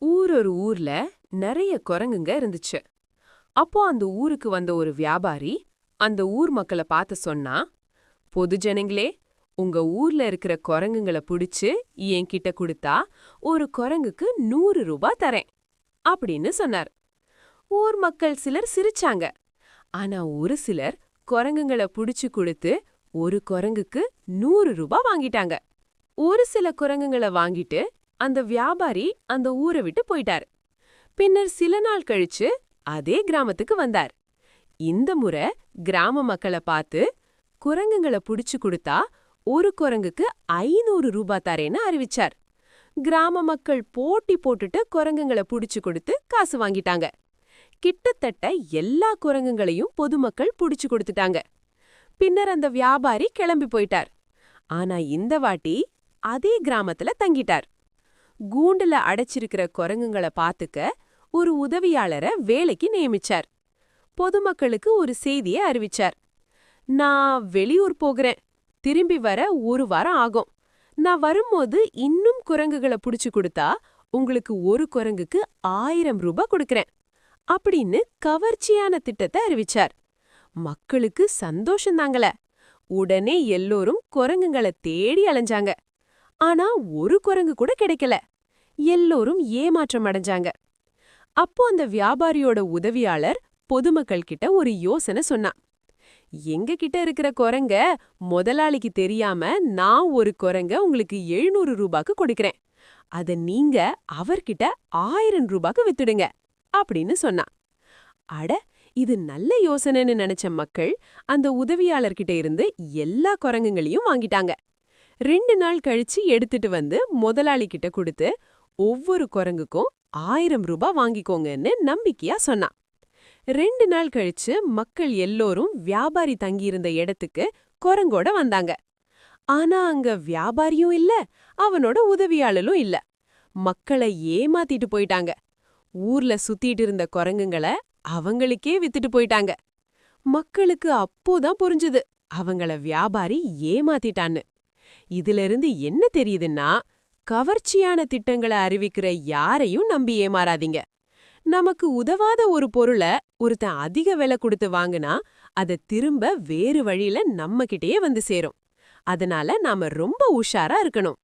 ஒரு ஊர்ல நிறைய குரங்குங்க இருந்துச்சு. அப்போ அந்த ஊருக்கு வந்த ஒரு வியாபாரி அந்த ஊர் மக்களை பார்த்து சொன்னா, பொது ஜனங்களே, உங்க ஊர்ல இருக்கிற குரங்குங்களை புடிச்சு என்கிட்ட கொடுத்தா ஒரு குரங்குக்கு 100 ரூபாய் தரேன் அப்படின்னு சொன்னார். ஊர் மக்கள் சிலர் சிரிச்சாங்க. ஆனா ஒரு சிலர் குரங்குங்களை புடிச்சு கொடுத்து ஒரு குரங்குக்கு 100 ரூபாய் வாங்கிட்டாங்க. ஒரு சில குரங்குங்களை வாங்கிட்டு அந்த வியாபாரி அந்த ஊரை விட்டு போயிட்டார். பின்னர் சில நாள் கழிச்சு அதே கிராமத்துக்கு வந்தார். இந்த முறை கிராம மக்களை பார்த்து குரங்குங்களை புடிச்சு கொடுத்தா ஒரு குரங்குக்கு 500 ரூபாய் தரேன்னு அறிவிச்சார். கிராம மக்கள் போட்டி போட்டுட்டு குரங்குங்களை புடிச்சு கொடுத்து காசு வாங்கிட்டாங்க. கிட்டத்தட்ட எல்லா குரங்குகளையும் பொதுமக்கள் புடிச்சு கொடுத்துட்டாங்க. பின்னர் அந்த வியாபாரி கிளம்பி போயிட்டார். ஆனா இந்த வாட்டி அதே கிராமத்துல தங்கிட்டார். கூண்டுல அடைச்சிருக்கிற குரங்குங்களை பாத்துக்க ஒரு உதவியாளரை வேலைக்கு நியமிச்சார். பொதுமக்களுக்கு ஒரு செய்தியை அறிவிச்சார். நான் வெளியூர் போகிறேன், திரும்பி வர 1 வாரம் ஆகும். நான் வரும்போது இன்னும் குரங்குகளை புடிச்சு கொடுத்தா உங்களுக்கு ஒரு குரங்குக்கு 1000 ரூபாய் கொடுக்கறேன் அப்படின்னு கவர்ச்சியான திட்டத்தை அறிவிச்சார். மக்களுக்கு சந்தோஷம் தாங்கல. உடனே எல்லோரும் குரங்குங்களை தேடி அலைஞ்சாங்க. ஆனா ஒரு குரங்கு கூட கிடைக்கல. எல்லோரும் ஏமாற்றம் அடைஞ்சாங்க. அப்போ அந்த வியாபாரியோட உதவியாளர் பொதுமக்கள் கிட்ட ஒரு யோசனை சொன்னா. எங்க கிட்ட இருக்கிற குரங்க முதலாளிக்கு தெரியாம நான் ஒரு குரங்க உங்களுக்கு 700 ரூபாய்க்கு கொடுக்கறேன். அத நீங்க அவர்கிட்ட 1000 ரூபாய்க்கு வித்துடுங்க அப்படின்னு சொன்னா. அட, இது நல்ல யோசனைன்னு நினைச்ச மக்கள் அந்த உதவியாளர்கிட்ட இருந்து எல்லா குரங்குகளையும் வாங்கிட்டாங்க. 2 நாள் கழிச்சு எடுத்துட்டு வந்து முதலாளி கிட்ட கொடுத்து ஒவ்வொரு குரங்குக்கும் 1000 ரூபாய் வாங்கிக்கோங்கன்னு நம்பிக்கையா சொன்னான். 2 நாள் கழிச்சு மக்கள் எல்லோரும் வியாபாரி தங்கியிருந்த இடத்துக்கு குரங்கோட வந்தாங்க. ஆனா அங்க வியாபாரியும் இல்ல, அவனோட உதவியாளரும் இல்ல. மக்களை ஏமாத்திட்டு போயிட்டாங்க. ஊர்ல சுத்திட்டு இருந்த குரங்குங்களை அவங்களுக்கே வித்துட்டு போயிட்டாங்க. மக்களுக்கு அப்போதான் புரிஞ்சுது அவங்கள வியாபாரி ஏமாத்திட்டான்னு. இதிலிருந்து என்ன தெரியுதுன்னா, கவர்ச்சியான திட்டங்களை அறிவிக்கிற யாரையும் நம்பி ஏமாறாதீங்க. நமக்கு உதவாத ஒரு பொருளை ஒருத்தன் அதிக விலை கொடுத்து வாங்குனா அதை திரும்ப வேறு வழியில நம்ம கிட்டயே வந்து சேரும். அதனால நாம ரொம்ப உஷாரா இருக்கணும்.